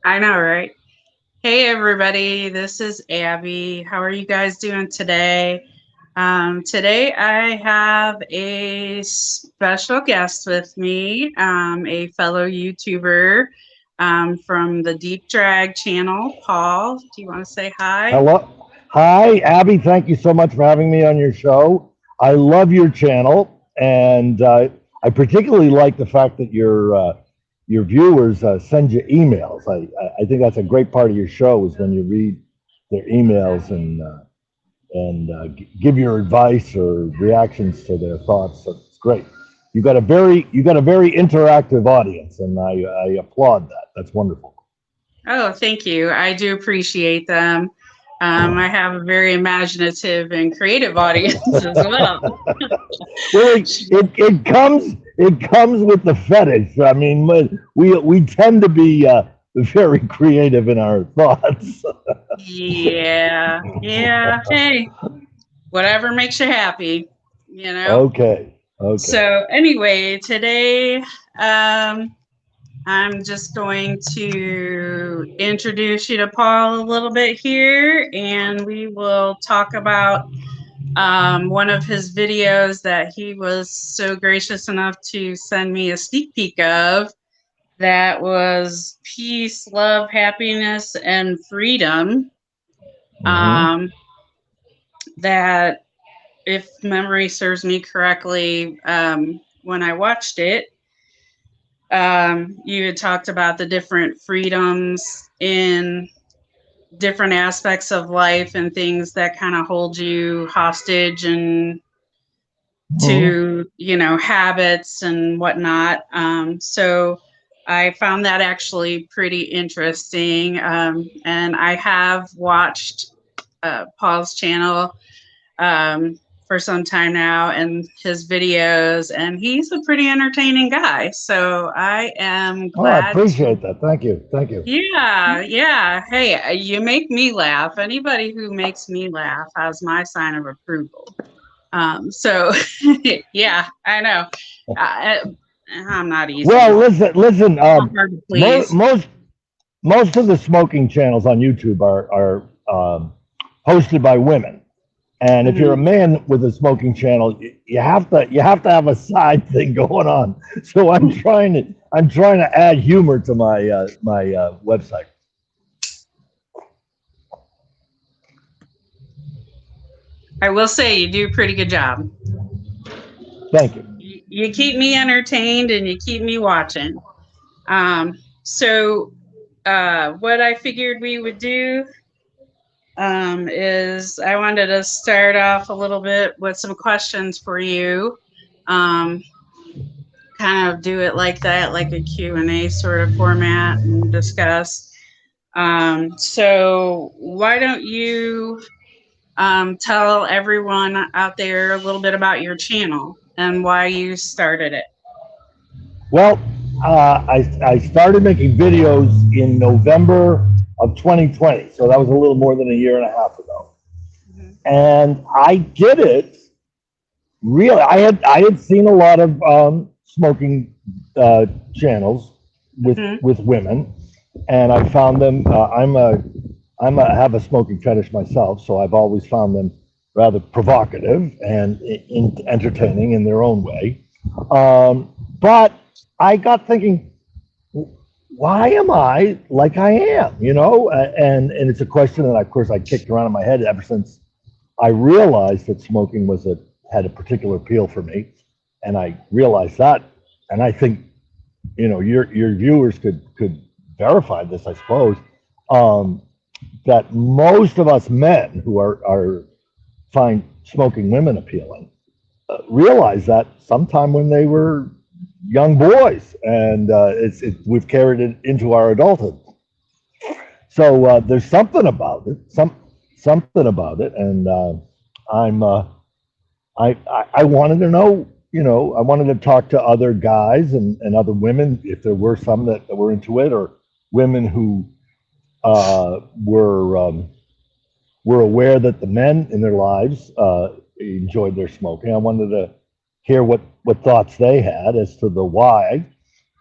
I know, right? Hey, everybody, this is Abby. How are you guys doing today? Today, I have a special guest with me, a fellow YouTuber from the Deep Drag channel. Paul, do you want to say hi? Hello. Hi, Abby. Thank you so much for having me on your show. I love your channel, and I particularly like the fact that your viewers send you emails. I think that's a great part of your show is when you read their emails and give your advice or reactions to their thoughts. So it's great. You got a very interactive audience, and I applaud that. That's wonderful. Oh, thank you. I do appreciate them. I have a very imaginative and creative audience as well. Well, it comes with the fetish. I mean, we tend to be very creative in our thoughts. Yeah, yeah. Hey, whatever makes you happy, you know? Okay, okay. So, anyway, today I'm just going to introduce you to Paul a little bit here, and we will talk about one of his videos that he was so gracious enough to send me a sneak peek of. That was peace, love, happiness, and freedom. Hmm. Um, that, if memory serves me correctly, when I watched it, you had talked about the different freedoms in different aspects of life and things that kind of hold you hostage and Hmm. to, habits and whatnot. So I found that actually pretty interesting. And I have watched Paul's channel for some time now and his videos, and he's a pretty entertaining guy. So I am Oh, I glad to. appreciate that. Thank you. Thank you. Yeah, yeah. Hey, you make me laugh. Anybody who makes me laugh has my sign of approval. So, yeah, I know. I, I'm not easy. Well, listen. I'm hard to Mo- please. most most of the smoking channels on YouTube are hosted by women. And if you're a Mhm. man with a smoking channel, you have to have a side thing going on. So I'm trying to add humor to my website. I will say you do a pretty good job. Thank you. You keep me entertained and you keep me watching. So, what I figured we would do is I wanted to start off a little bit with some questions for you. Um, Kind of do it like that, like a Q&A sort of format and discuss. So why don't you tell everyone out there a little bit about your channel and why you started it? Well, I started making videos in November of 2020, so that was a little more than a year and a half ago. Mhm. And I did it really. I had seen a lot of smoking channels Mhm. with women, and I found them. I have a smoking fetish myself, so I've always found them rather provocative and entertaining in their own way. But I got thinking, why am I like I am? And it's a question that, of course, I kicked around in my head ever since I realized that smoking had a particular appeal for me, and I realized that, and I think your viewers could verify this, I suppose, um, that most of us men who are find smoking women appealing realized that sometime when they were young boys, and we've carried it into our adulthood. So there's something about it, something about it, and I'm I wanted to know, I wanted to talk to other guys and other women if there were some that were into it, or women who uh, were um, were aware that the men in their lives enjoyed their smoking. I wanted to hear what thoughts they had as to the why.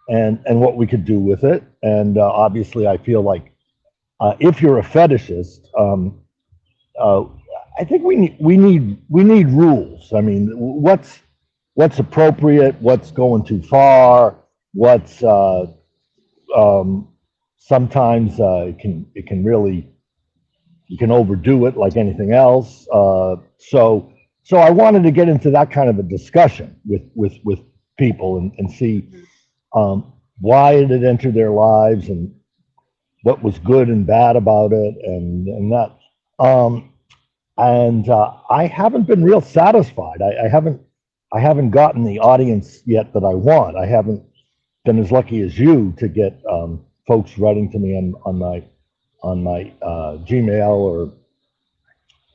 and what we could do with it. And obviously, I feel like if you're a fetishist, uh, I think we need rules. I mean, what's appropriate, what's going too far, what's um, sometimes it can really, you can overdo it like anything else. So I wanted to get into that kind of a discussion with people and see why it had entered their lives and what was good and bad about it and that. Um, and I haven't been real satisfied. I haven't gotten the audience yet that I want. I haven't been as lucky as you to get folks writing to me on my Gmail or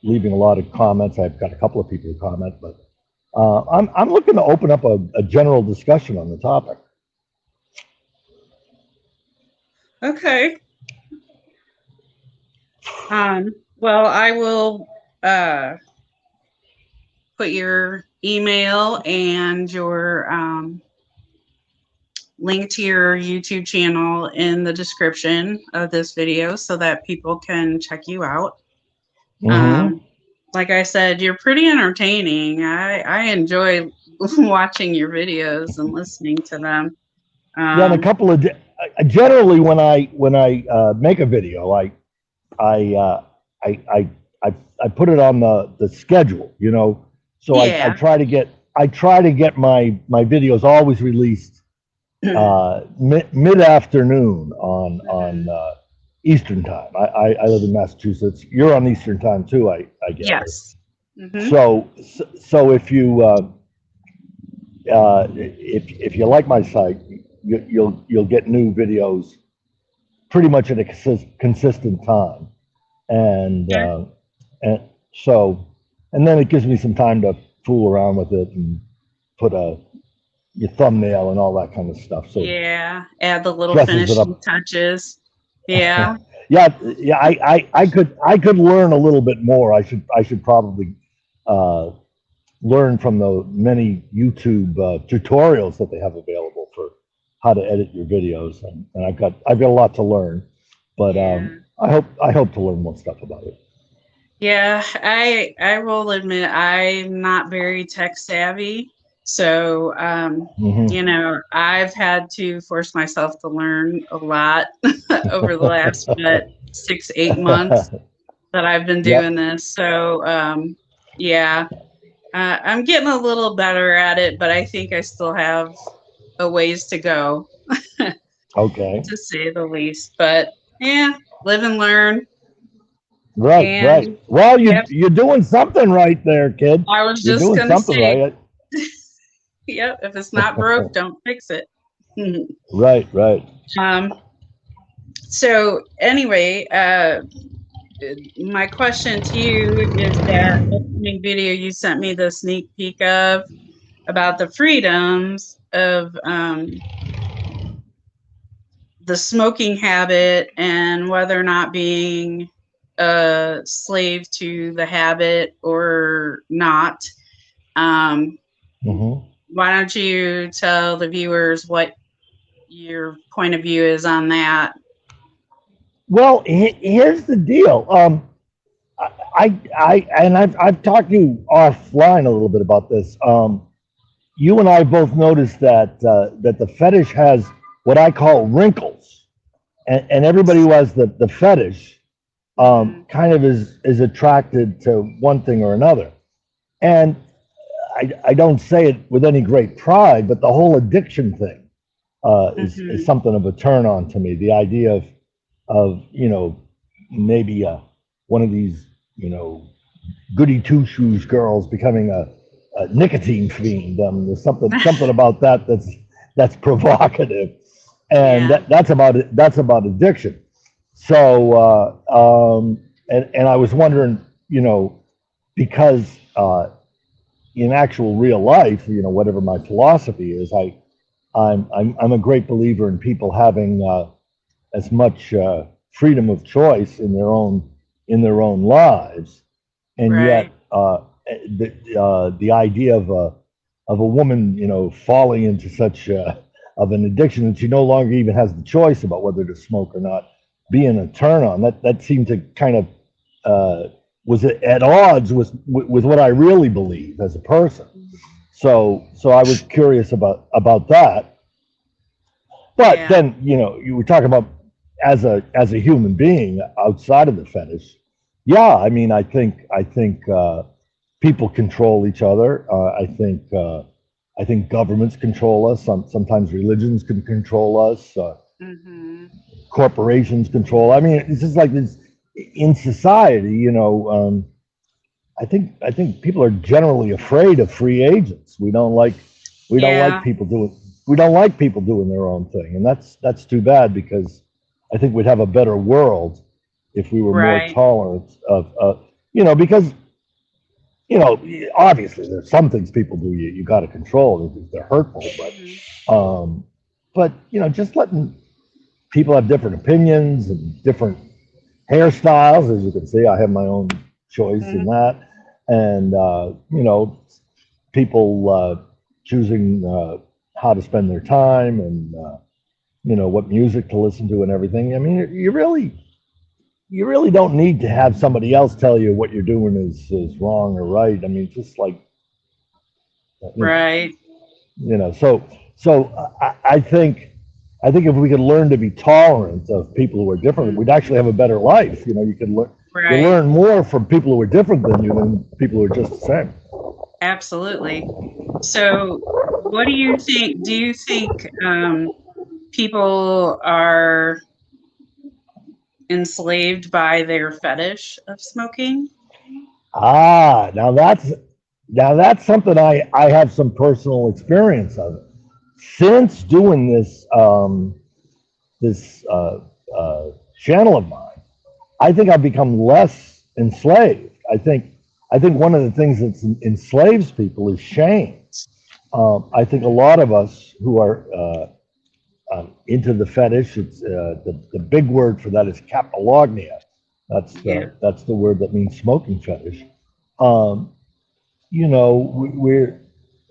leaving a lot of comments. I've got a couple of people who comment, but I'm looking to open up a general discussion on the topic. Okay. Well, I will put your email and your link to your YouTube channel in the description of this video so that people can check you out. Mm-hmm. Like I said, you're pretty entertaining. I enjoy watching your videos and listening to them. Yeah, and a couple of generally when I make a video, I uh, I, I put it on the schedule, so I Yeah. try to get my videos always released mid afternoon on Eastern time. I live in Massachusetts. You're on Eastern time too, I gather. Yes. Mm-hmm. So if you like my site, you'll get new videos pretty much at a consistent time, and Okay. and so and then it gives me some time to fool around with it and put your thumbnail and all that kind of stuff. So Yeah. Add the little dresses it finishing up. touches. Yeah. Yeah. I could learn a little bit more. I should probably uh, learn from the many YouTube tutorials that they have available for how to edit your videos, and I've got a lot to learn, but Yeah. I hope to learn more stuff about it. Yeah, I will admit I'm not very tech savvy. So Hmm. I've had to force myself to learn a lot over the last 6-8 months that I've been Yep. doing this. So yeah, I'm getting a little better at it, but I think I still have a ways to go, Okay. to say the least. But yeah, live and learn. Right. Right. And Well, yep, you're doing something right there, kid. I was You're just doing gonna something say, right. yep, if it's not broke, don't fix it. Right. Right. um, so anyway, my question to you is that upcoming video you sent me the sneak peek of about the freedoms of the smoking habit and whether or not being a slave to the habit or not. Um, Hmm. why don't you tell the viewers what your point of view is on that? Well, here's the deal. I've talked to you offline a little bit about this. You and I both noticed that the fetish has what I call wrinkles, and everybody who has the fetish kind of is attracted to one thing or another. And I don't say it with any great pride, but the whole addiction thing is Mm-hmm. something of a turn on to me. The idea of maybe one of these goody two shoes girls becoming a nicotine fiend. There's something about that that's provocative, and Yeah. that's about addiction. So and I was wondering, because in actual real life, whatever my philosophy is, I'm a great believer in people having as much freedom of choice in their own lives, and yet Right. the idea of a woman, falling into such of an addiction, and she no longer even has the choice about whether to smoke or not, being a turn on. That seemed to kind of was at odds with what I really believe as a person. So I was curious about that. But Yeah. then, you were talking about as a human being outside of the fetish. Yeah, I mean, I think people control each other. I think governments control us. Sometimes religions can control us. Hmm. Corporations control. I mean, it's just like this in society. I think people are generally afraid of free agents. Yeah. We don't like people doing their own thing, and that's too bad, because I think we'd have a better world if we were more Right. tolerant of because obviously there's some things people do you got to control because they're hurtful, Hmm. um, but just letting people have different opinions and different hairstyles. As you can see, I have my own choice in Hmm. that, and people choosing how to spend their time, and what music to listen to and everything. I mean, you really don't need to have somebody else tell you what you're doing is wrong or right. I mean, just like you know, Right. so I think if we could learn to be tolerant of people who are different, Hmm. we'd actually have a better life. You Right. learn more from people who are different than you than people who are just the same. Absolutely. So, what do you think? Do you think people are enslaved by their fetish of smoking? Ah, now that's something I have some personal experience of. Since doing this channel of mine, I think I've become less enslaved. I think one of the things that enslaves people is shame. I think a lot of us who are into the fetish, it's the big word for that is capilognia. Yeah. That's the word that means smoking fetish. Um, we're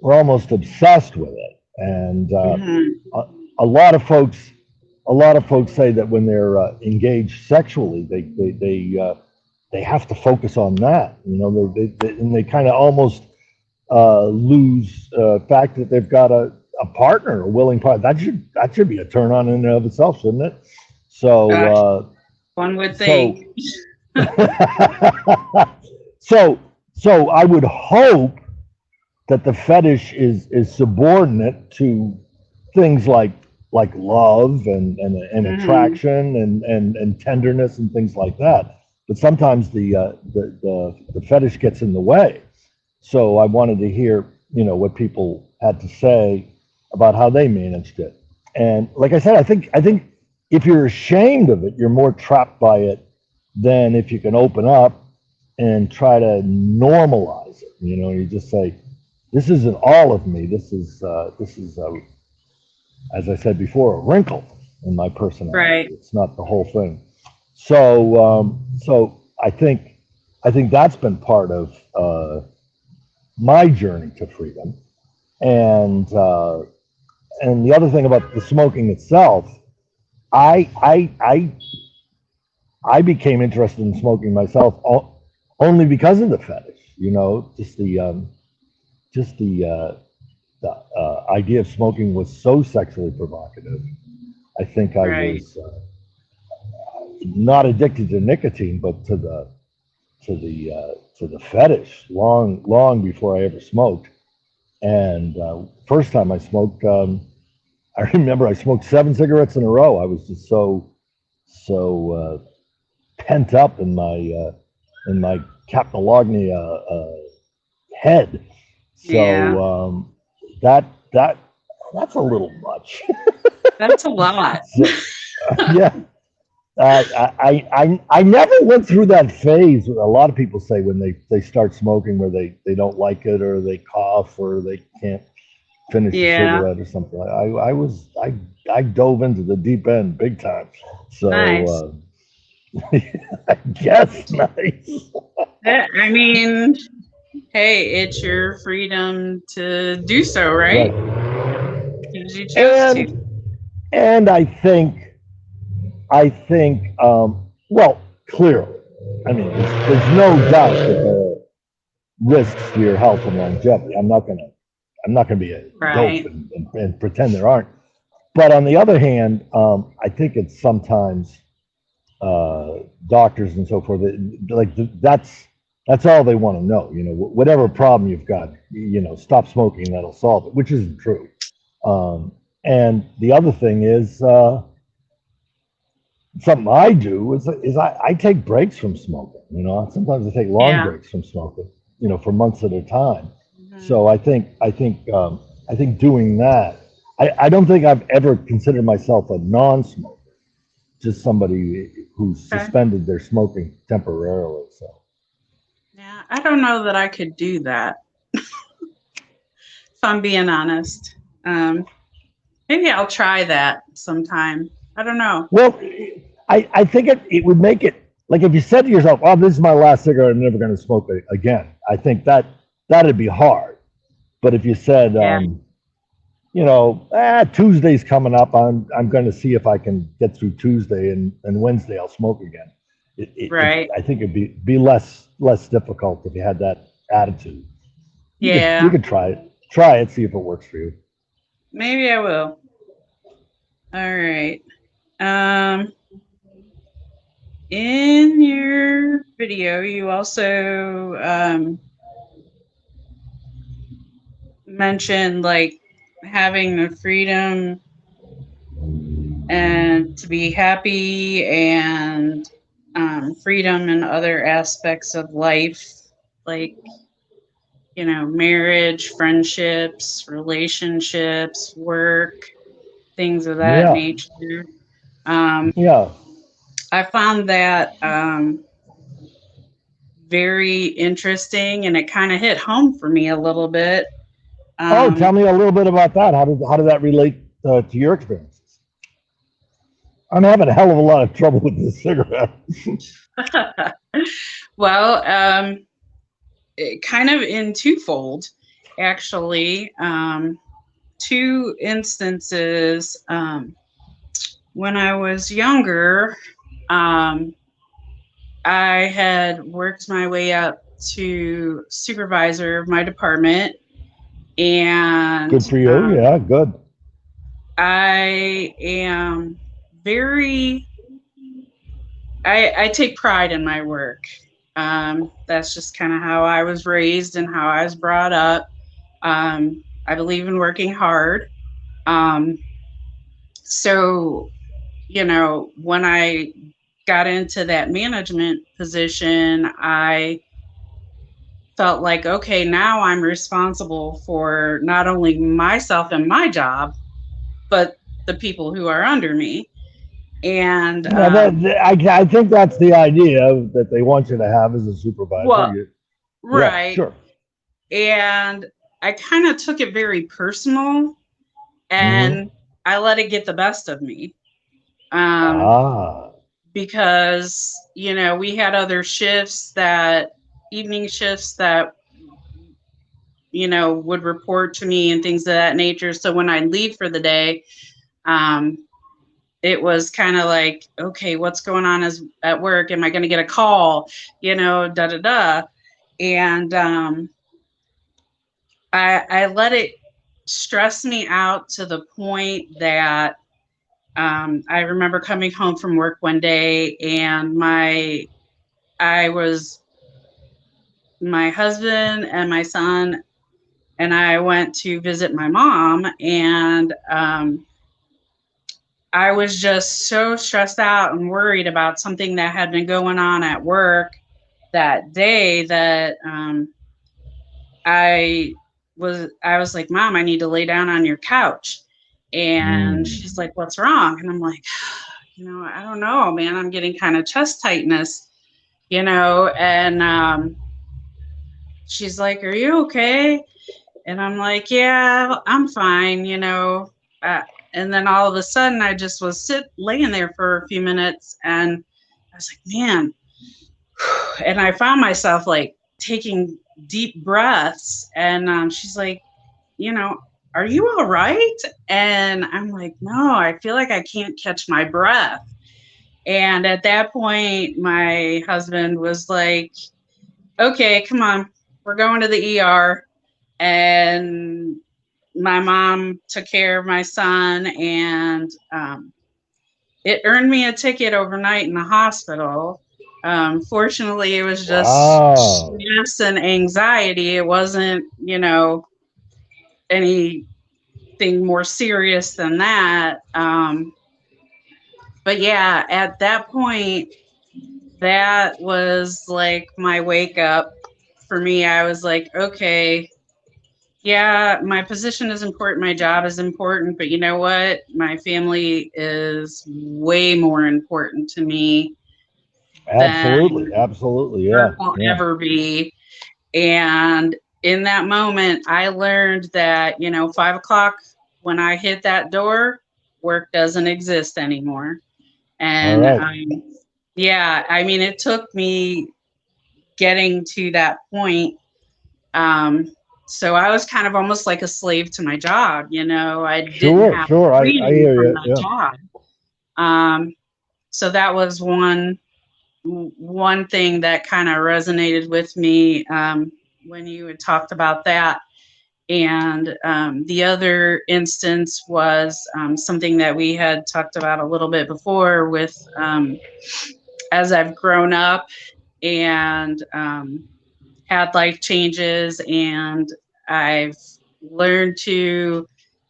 almost obsessed with it, and Hmm. a, a lot of folks say that when they're engaged sexually, they have to focus on that. And they kind of almost lose fact that they've got a partner, a willing partner. That should be a turn on in and of itself, shouldn't it? So Gosh, one would think. so so so I would hope that the fetish is subordinate to things like love and Hmm. attraction and tenderness and things like that. But sometimes the fetish gets in the way. So I wanted to hear what people had to say about how they managed it. And like I said, I think if you're ashamed of it, you're more trapped by it than if you can open up and try to normalize it. You just say, this isn't all of me. This is as I said before, a wrinkle in my personality. Right. It's not the whole thing. So I think that's been part of my journey to freedom. And the other thing about the smoking itself, I I I I became interested in smoking myself only because of the fetish. Just the idea of smoking was so sexually provocative. I think I Right. was not addicted to nicotine, but to the fetish long before I ever smoked. And first time I smoked, I remember I smoked 7 cigarettes in a row. I was just so pent up in my capilognia head. Yeah. So that that that's a little much. That's a lot. So, yeah, I never went through that phase. A lot of people say when they start smoking where they don't like it, or they cough, or they can't finish a Yeah. cigarette or something. I dove into the deep end big time. Nice. So I guess nice. I mean, hey, it's your freedom to do so, right? Right. Because you chose to. And I think, well, clearly, I mean, there's no doubt that there are risks to your health and longevity. I'm not gonna be a dope Right. and pretend there aren't. But on the other hand, I think it's sometimes doctors and so forth, like that's all they want to know. You know, whatever problem you've got, you know, stop smoking, that'll solve it, which isn't true. And the other thing is, something I do is I take breaks from smoking. You know, sometimes I take long Yeah. breaks from smoking. You know, for months at a time. Mhm. So I think doing that. I don't think I've ever considered myself a non-smoker. Just somebody who's Okay. suspended their smoking temporarily. So Yeah. I don't know that I could do that, if I'm being honest. Um, Maybe I'll try that sometime. I don't know. well, I think it would make it like if you said to yourself, "Oh, this is my last cigarette. I'm never going to smoke it again." I think that'd be hard. But if you said, Yeah. you know, Tuesday's coming up. I'm going to see if I can get through Tuesday and Wednesday I'll smoke again. Right. I think it'd be less difficult if you had that attitude. You Yeah. could try it, see if it works for you. Maybe I will. All right. Um, in your video, you also mentioned like having the freedom and to be happy and freedom in other aspects of life, like, you know, marriage, friendships, relationships, work, things of that Yeah, nature. Um, yeah. I found that very interesting, and it kind of hit home for me a little bit. Oh, tell Um, me a little bit about that. How did that relate to your experiences? I'm having a hell of a lot of trouble with this cigarette. well, it kind of in twofold, actually. Two instances. When I was younger, um, I had worked my way up to supervisor of my department, and Good for you. Yeah, good. I am very, I take pride in my work. That's just kind of how I was raised and how I was brought up. I believe in working hard. Um, so, you know, when I got into that management position, I felt like, okay, now I'm responsible for not only myself and my job, but the people who are under me. And Yeah, I think that's the idea that they want you to have as a supervisor. well, Yeah, right. sure. And I kind of took it very personal, Hmm. and I let it get the best of me. Um, Ah, because, you know, we had other shifts that evening shifts that, you know, would report to me and things of that nature. So when I leave for the day, um, it was kind of like, okay, what's going on at work? Am I going to get a call? You know, da da da. And I let it stress me out to the point that I remember coming home from work one day, and I was my husband and my son and I went to visit my mom, and I was just so stressed out and worried about something that had been going on at work that day that I was like, Mom, I need to lay down on your couch. And she's mm, like, What's wrong? And I'm like, you know, I don't know, man. I'm getting kind of chest tightness, you know. And she's like, Are you okay? And I'm like, Yeah, I'm fine, you know. Uh, and then all of a sudden, I just was laying there for a few minutes, and I was like, Man. And I found myself like taking deep breaths. And she's like, You know, are you all right? And I'm like, no, I feel like I can't catch my breath. And at that point, my husband was like, okay, come on, we're going to the ER. And my mom took care of my son, and it earned me a ticket overnight in the hospital. Fortunately, it was just Wow. stress and anxiety. It wasn't, anything more serious than that. But yeah, at that point, that was like my wake up for me. I was like, okay, yeah, my position is important, my job is important, but you know what? My family is way more important to me than Absolutely. Absolutely. Yeah. work will Yeah. ever be. And in that moment, I learned that, 5 o'clock, when I hit that door, work doesn't exist anymore. All And right. yeah, I mean, it took me getting to that point. Um, so I was kind of almost like a slave to my job. I didn't Sure. have Sure. I freedom hear from you. my Yeah. job. So that was one thing that kind of resonated with me when you had talked about that. And the other instance was something that we had talked about a little bit before with as I've grown up and had life changes, and I've learned to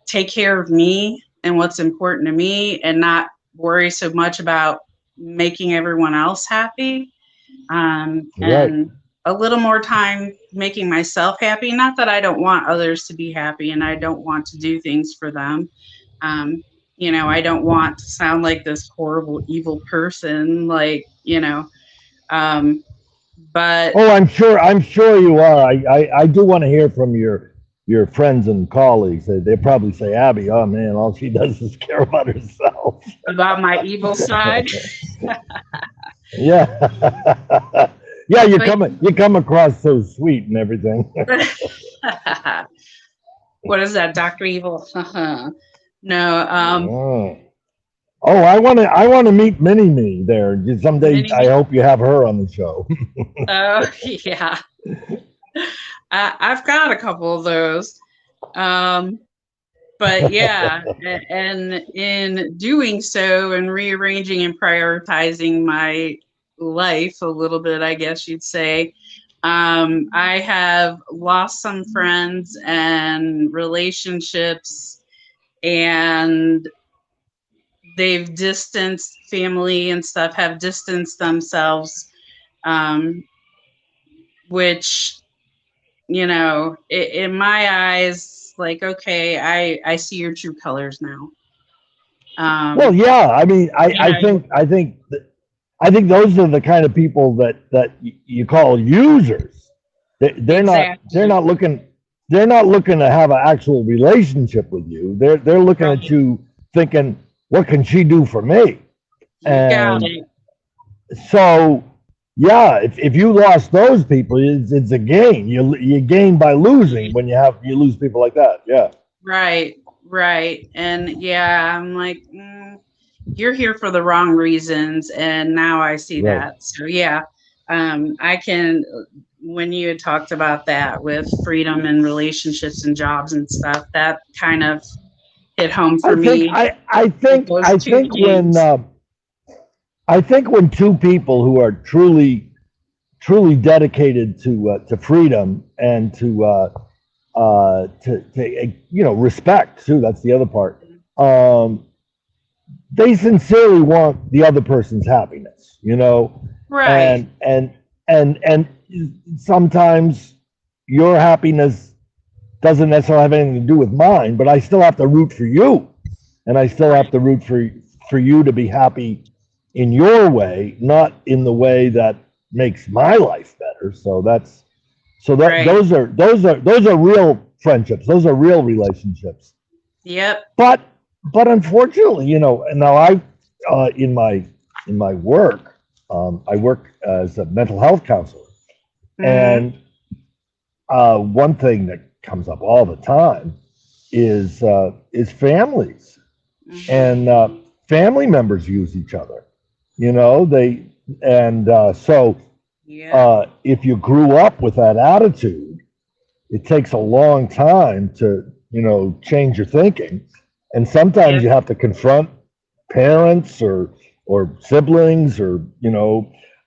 take care of me and what's important to me and not worry so much about making everyone else happy, Right. and a little more time making myself happy. Not that I don't want others to be happy and I don't want to do things for them. Um, I don't want to sound like this horrible, evil person, like, but Oh, I'm sure. I'm sure you are. I do want to hear from your friends and colleagues. They probably say, Abby, oh man, all she does is care about herself. about my evil side. Yeah. Yeah, But you come across so sweet and everything. what is that, Dr. Evil? No, Oh, oh, I want to meet Mini Me there. Someday mini I me. hope you have her on the show. Oh, yeah. I've got a couple of those. Um, but yeah, and in doing so and rearranging and prioritizing my life a little bit, I guess you'd say, I have lost some friends and relationships, and they've distanced family and stuff, have distanced themselves, um, which, in my eyes, like, okay, I see your true colors now. Well, Um, yeah. I mean, you know, I think those are the kind of people that you call users. They're not they're exactly. not looking they're not looking to have an actual relationship with you. They're looking at Right. you thinking, what can she do for me? You got And it. so, yeah, if you lost those people, it's a gain. You gain by losing when you lose people like that. Yeah. Right. Right. And yeah, I'm like, you're here for the wrong reasons. And now I see Right. that. So yeah, I can, when you had talked about that with freedom and relationships and jobs and stuff, that kind of hit home for I think me with those I two think things. when two people who are truly dedicated to freedom and to respect too. That's the other part. Um, they sincerely want the other person's happiness, Right. and sometimes your happiness doesn't necessarily have anything to do with mine, but I still have to root for you, and I still have Right. to root for you to be happy in your way, not in the way that makes my life better. Right. Those are real friendships. Those are real relationships. Yep. But unfortunately, and now in my work, I work as a mental health counselor, Mm-hmm. and one thing that comes up all the time is families, and family members use each other. They and so Yeah. if you grew up with that attitude, it takes a long time to change your thinking, and sometimes Yeah. you have to confront parents or siblings or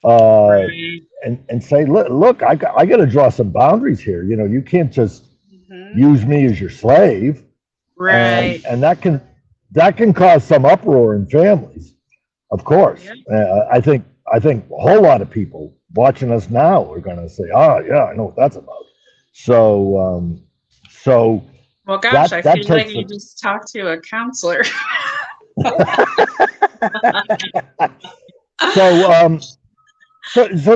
uh, Right. and say, look, I got to draw some boundaries here. You can't just Hmm. use me as your slave, and Right. that can cause some uproar in families, of course. Yeah. I think a whole lot of people watching us now are going to say, "Oh, yeah, I know what that's about." So Well, gosh, I that feel like takes you just talked to a counselor. so so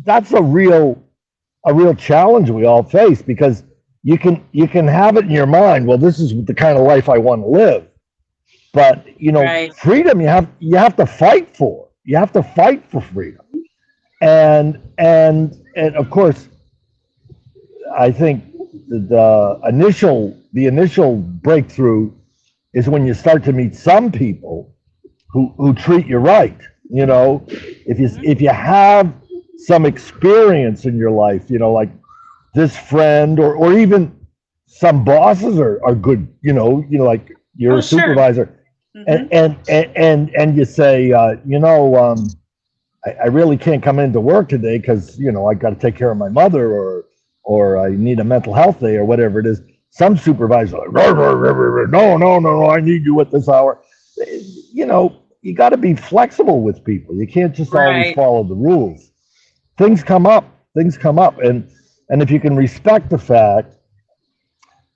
that's a real challenge we all face, because you can have it in your mind. Well, this is the kind of life I want to live, but Right. freedom you have to fight for. You have to fight for freedom, and of course, I think the initial breakthrough is when you start to meet some people who treat you right. If you Mhm. if you have some experience in your life, like this friend, or even some bosses are good. Like you're Oh, a sure. supervisor, and Hmm. and you say, I really can't come into work today because I got to take care of my mother, or I need a mental health day, or whatever it is. Some supervisors are like, "Rah, rah, rah, rah, rah, no, no, no, no, I need you at this hour." You got to be flexible with people. You can't just always Right. follow the rules. Things come up, and if you can respect the fact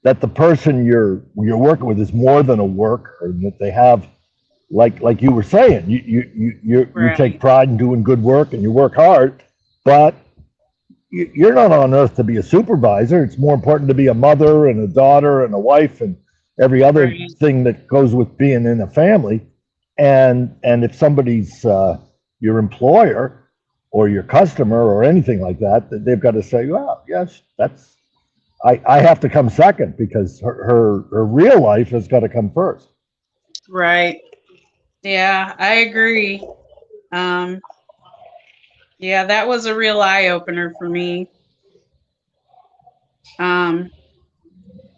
that the person you're working with is more than a worker, and that they have, like you were saying, you take Right. pride in doing good work and you work hard, but you're not on earth to be a supervisor. It's more important to be a mother and a daughter and a wife and every other Right. thing that goes with being in a family. And if somebody's your employer or your customer or anything like that, they've got to say, well, yes, that's I have to come second, because her real life has got to come first. Right. Yeah, I agree. Um, yeah, that was a real eye opener for me. Um,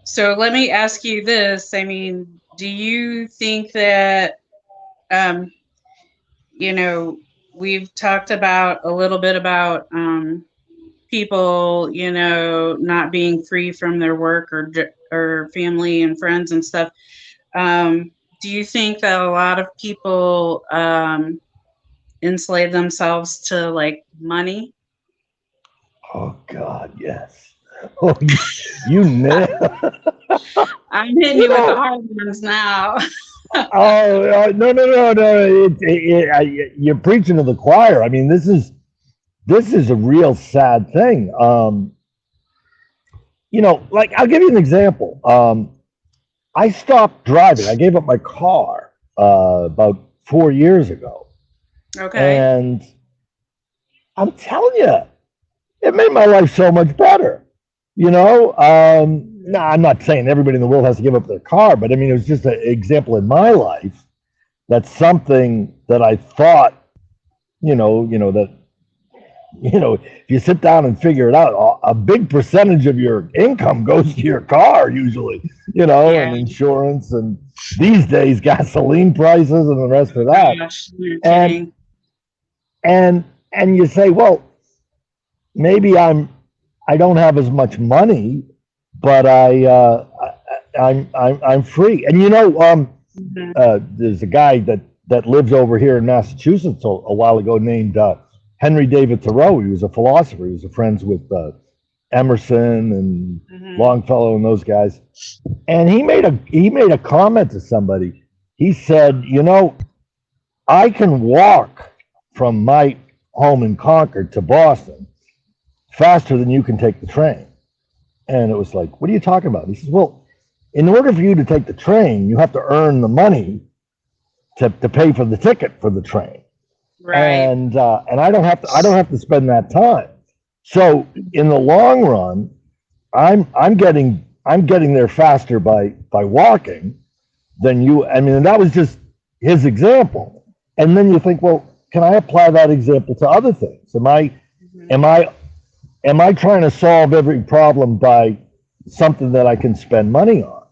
so let me ask you this. I mean, do you think that, um, you know, we've talked about a little bit about people, not being free from their work or family and friends and stuff. Do you think that a lot of people enslave themselves to like money? Oh God, yes. Oh, you nail. I'm hitting You you with the know. hard ones now. Oh, no, no, no, no. You're preaching to the choir. I mean, this is a real sad thing. Like, I'll give you an example. I stopped driving. I gave up my car about 4 years ago, Okay. and I'm telling you, it made my life so much better. No, I'm not saying everybody in the world has to give up their car, but I mean, it was just an example in my life. That's something that I thought, that, if you sit down and figure it out, a big percentage of your income goes to your car usually, Yeah. and insurance, and these days gasoline prices and the rest of that. Gosh, you're And kidding. and you say, well, maybe I don't have as much money, but I'm free. And Mhm. there's a guy that lives over here in Massachusetts a while ago, named Henry David Thoreau. He was a philosopher. He was friends with Emerson and Mhm. Longfellow and those guys. And he made a comment to somebody. He said, I can walk from my home in Concord to Boston faster than you can take the train. And it was like, what are you talking about? He says, well, in order for you to take the train, you have to earn the money to pay for the ticket for the train. Right. And I don't have to spend that time. So in the long run, I'm getting I'm getting there faster by walking than you. I mean, that was just his example. And then you think, well, can I apply that example to other things? Mhm. Am I am I trying to solve every problem by something that I can spend money on?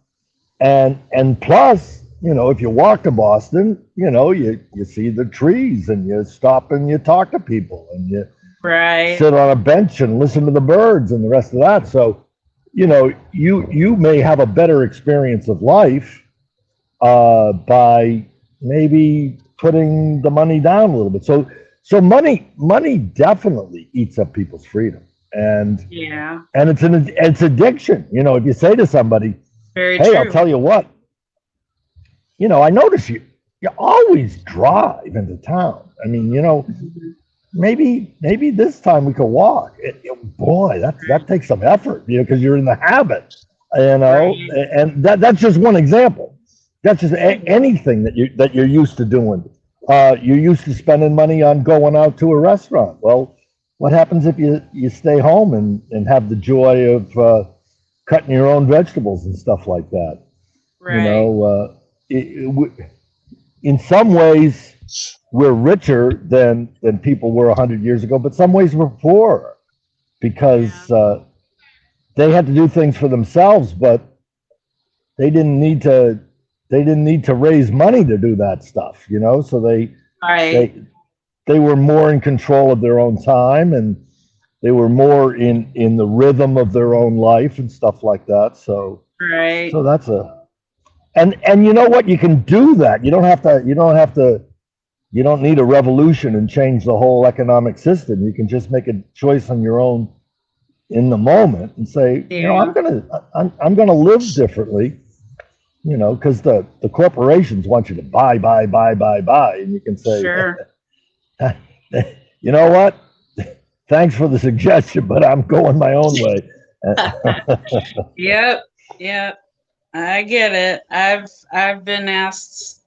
And plus, if you walk to Boston, you see the trees and you stop and you talk to people and you Right. sit on a bench and listen to the birds and the rest of that. So, you may have a better experience of life by maybe putting the money down a little bit. So money definitely eats up people's freedom, and Yeah. and it's addiction. If you say to somebody, Very "Hey, I'll true. tell you what, I notice you always drive into town. I mean, Mhm. maybe this time we could walk. Boy, that takes some effort, because you're in the habit, Right. and that's just one example. That's just anything that you're used to doing. You're used to spending money on going out to a restaurant. Well, what happens if you stay home and have the joy of cutting your own vegetables and stuff like that? You Right. know, in some ways we're richer than people were 100 years ago, but some ways we're poorer Yeah. because they had to do things for themselves, but they didn't need to they didn't need to raise money to do that stuff, so Right. they they were more in control of their own time, and they were more in the rhythm of their own life and stuff like that. So Right. that's a and you know what, you can do that. You don't need a revolution and change the whole economic system. You can just make a choice on your own in the moment and say, Yeah. I'm gonna live differently, because the corporations want you to buy, buy, buy, buy, buy, and you can say, Sure. you know what? Thanks for the suggestion, but I'm going my own way. Yep. Yep. I get it. I've been asked,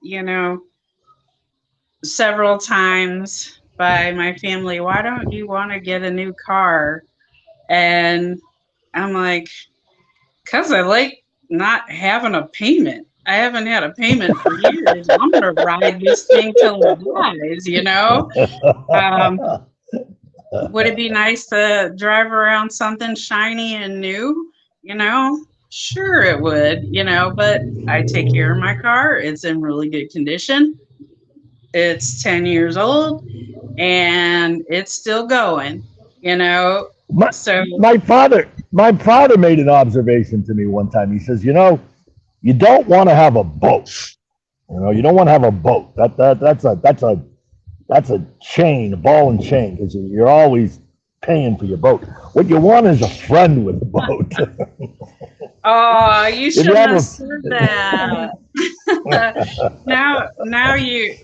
several times by my family, why don't you want to get a new car? And I'm like, because I like not having a payment. I haven't had a payment for years. I'm gonna ride this thing till it dies. Um, would it be nice to drive around something shiny and new? Sure it would, but I take care of my car. It's in really good condition. It's 10 years old and it's still going, you know. my, So, my father made an observation to me one time. He says, you don't want to have a boat. You don't want to have a boat. That's a chain, a ball and chain, because you're always paying for your boat. What you want is a friend with a boat. oh, you If you shouldn't have have said that. now you,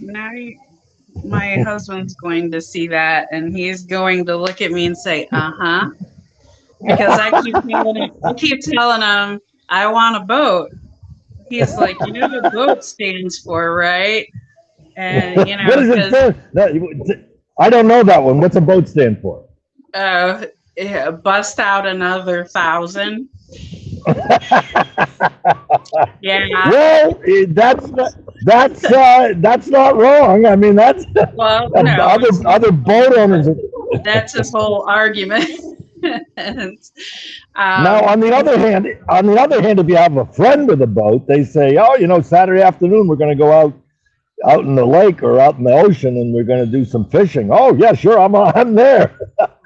my husband's going to see that and he's going to look at me and say, uh-huh, because I keep telling him I want a boat. He's like, what boat stands for, right? And what does it because stand? I don't know that one. What's a boat stand for? yeah, bust out another 1,000. Yeah. Well, that's not wrong. I mean, that's Well, no, it's not other boat wrong, but owners. that's his whole argument. And, Now, um, on the other hand, if you have a friend with a boat, they say, "Oh, Saturday afternoon we're going to go out in the lake or out in the ocean, and we're going to do some fishing." Oh, yeah, sure, I'm there.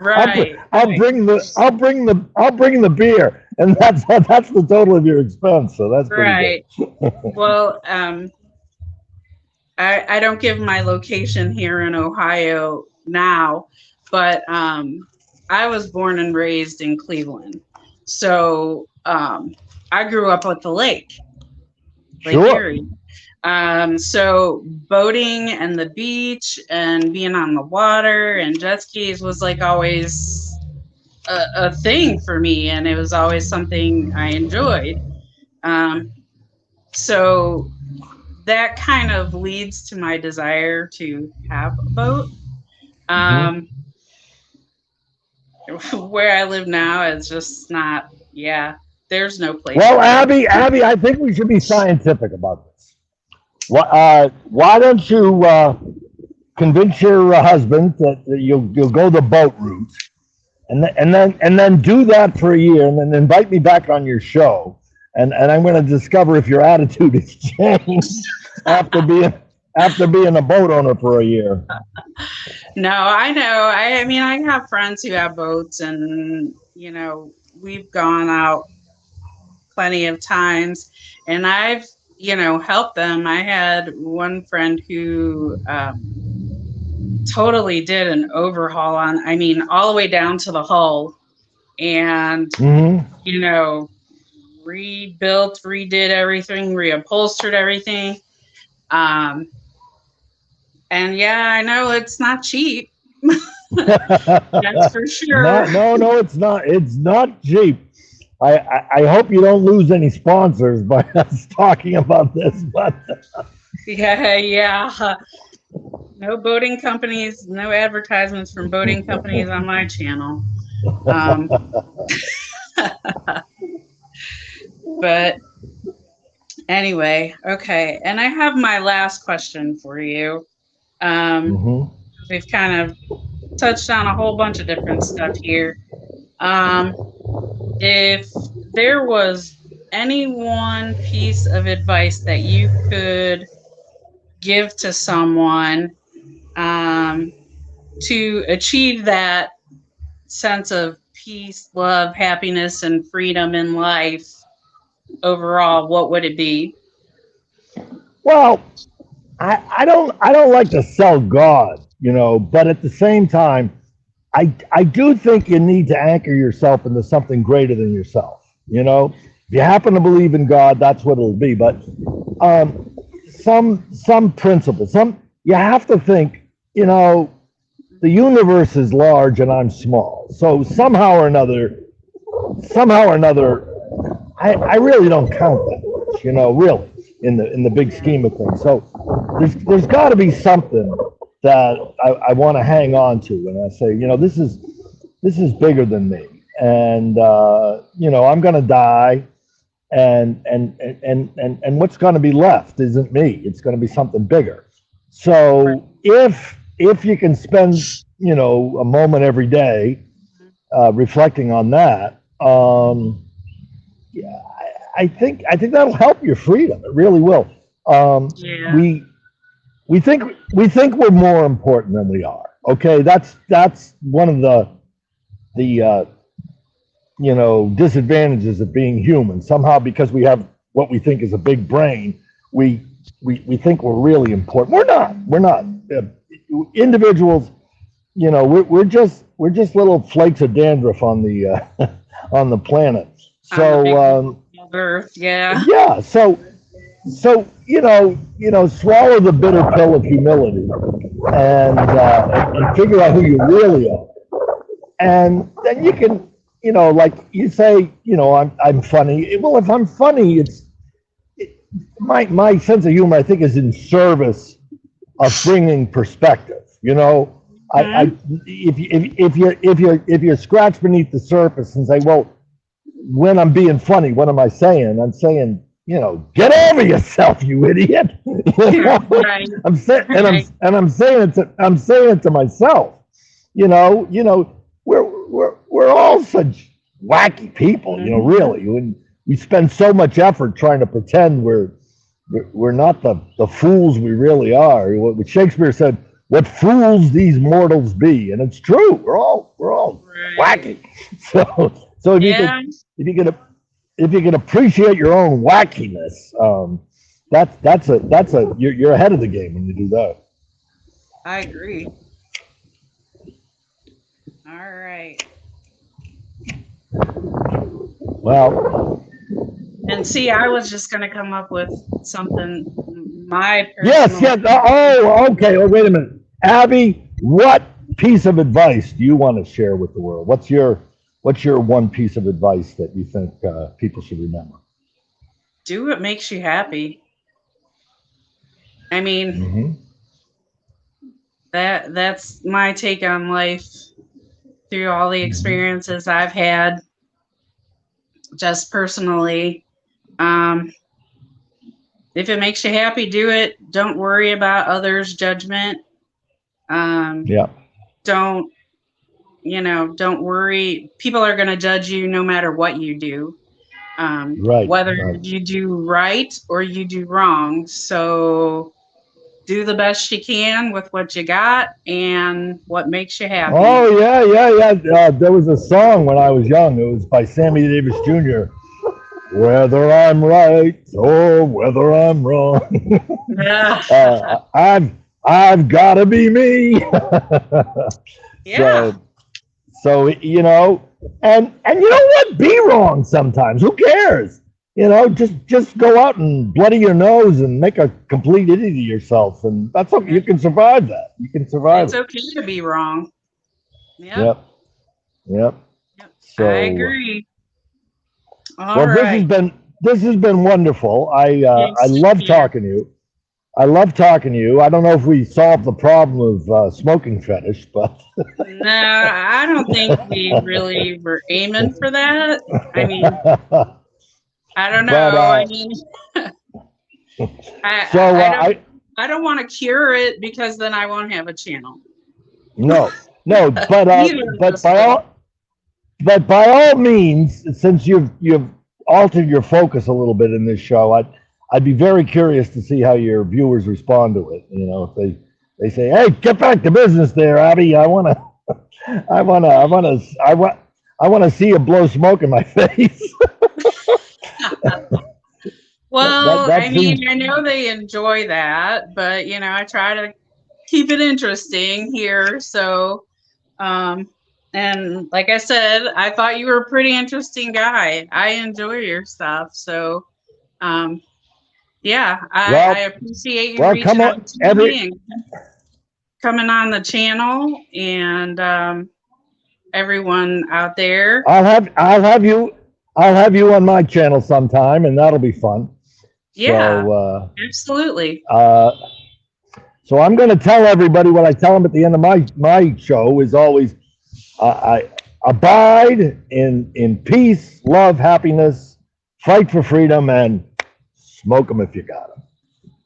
right, I'll right, bring the beer, and that's the total of your expense. So that's pretty good. right. Well, I don't give my location here in Ohio now, but I was born and raised in Cleveland. So I grew up at the Lake Sure. Erie. So boating and the beach and being on the water and jet skis was like always a thing for me, and it was always something I enjoyed. Um, so that kind of leads to my desire to have a boat. Hmm. Um, where I live now is just not, yeah. there's no place Well, for it. Abby, I think we should be scientific about this. Why don't you convince your husband that you'll go the boat route, and then do that for a year, and then invite me back on your show, and I'm going to discover if your attitude has changed after being a boat owner for a year. No, I know. I mean, I have friends who have boats, and we've gone out plenty of times, and I've helped them. I had one friend who totally did an overhaul on, I mean, all the way down to the hull, and rebuilt, redid everything, reupholstered everything. And yeah, I know it's not cheap. That's for sure. No, it's not. It's not cheap. I hope you don't lose any sponsors by us talking about this, but Yeah. No boating companies, no advertisements from boating companies on my channel. But anyway, okay. And I have my last question for you. We've kind of touched on a whole bunch of different stuff here. If there was any one piece of advice that you could give to someone to achieve that sense of peace, love, happiness, and freedom in life overall, what would it be? well, I don't like to sell God, but at the same time, I do think you need to anchor yourself into something greater than yourself. If you happen to believe in God, that's what it'll be. But some principles, you have to think. The universe is large and I'm small, so somehow or another, I really don't count that much. Really, in the big scheme of things. So there's got to be something that I want to hang on to, and I say, this is bigger than me, and I'm going to die, and what's going to be left isn't me. It's going to be something bigger. So if you can spend a moment every day reflecting on that, yeah, I think that'll help your freedom. It really will. Yeah. We think we're more important than we are. Okay, that's one of the disadvantages of being human. Somehow, because we have what we think is a big brain, we think we're really important. We're not. Individuals, we're just little flakes of dandruff on the on the planet. So Earth, yeah. yeah. So swallow the bitter pill of humility and figure out who you really are, and then you can, like you say, I'm funny. Well, if I'm funny, my sense of humor, I think, is in service of bringing perspective. If you scratch beneath the surface and say, well, when I'm being funny, what am I saying? I'm saying, get over yourself, you idiot. Right. I'm saying it to myself. We're all such wacky people, really. When we spend so much effort trying to pretend we're not the fools we really are. What Shakespeare said, "What fools these mortals be," and it's true. We're all Right. wacky. So if you can appreciate your own wackiness, you're ahead of the game when you do that. I agree. All right. Well, And see, I was just going to come up with something. My yes. Oh, okay. Oh, wait a minute, Abby. What piece of advice do you want to share with the world? What's your one piece of advice that you think people should remember? Do what makes you happy. I mean, that's my take on life through all the experiences I've had. just personally. If it makes you happy, do it. Don't worry about others' judgment. Yeah. Don't worry. People are going to judge you no matter what you do, Right. whether Right. you do right or you do wrong. So do the best you can with what you got and what makes you happy. Oh yeah, yeah, yeah. There was a song when I was young. It was by Sammy Davis Jr. Whether I'm right or whether I'm wrong, I've got to be me. Yeah. So you know, and you know what? Be wrong sometimes. Who cares? You know, just go out and bloody your nose and make a complete idiot of yourself, and that's something you can survive. That you can survive. It's okay to be wrong. Yep. Yep. Yep. Yep. So, I agree. All well, right. this has been wonderful. I Yes, love yeah. talking to you. I love talking to you. I don't know if we solved the problem of smoking fetish, but No, I don't think we really were aiming for that. I mean, I don't know. but I mean, so I don't want to cure it because then I won't have a channel. no, Neither of but us will. by all means, since you've altered your focus a little bit in this show, I'd be very curious to see how your viewers respond to it. You know, if they say, "Hey, get back to business, there, Abby. I want to see you blow smoke in my face." Well, That I seems mean, I know they enjoy that, but I try to keep it interesting here. So, and like I said, I thought you were a pretty interesting guy. I enjoy your stuff. So, yeah, I well. appreciate you Well, come reaching on, out to me and coming on the channel, and everyone out there. I'll have you on my channel sometime, and that'll be fun. Yeah, So absolutely. so I'm going to tell everybody what I tell them at the end of my show is always I abide in peace, love, happiness, fight for freedom, and smoke them if you got them.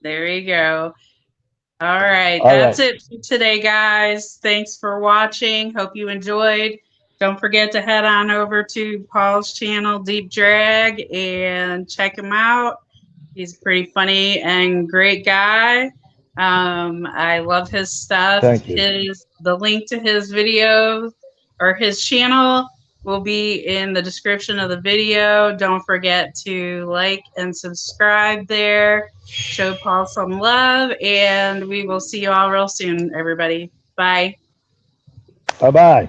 There you go. All right. All That's right. it for today, guys. Thanks for watching. Hope you enjoyed. Don't forget to head on over to Paul's channel, Deep Drag, and check him out. He's a pretty funny and great guy. I love his stuff. Thank you. The link to his video or his channel will be in the description of the video. Don't forget to like and subscribe there. Show Paul some love, and we will see you all real soon, everybody. Bye. Bye bye.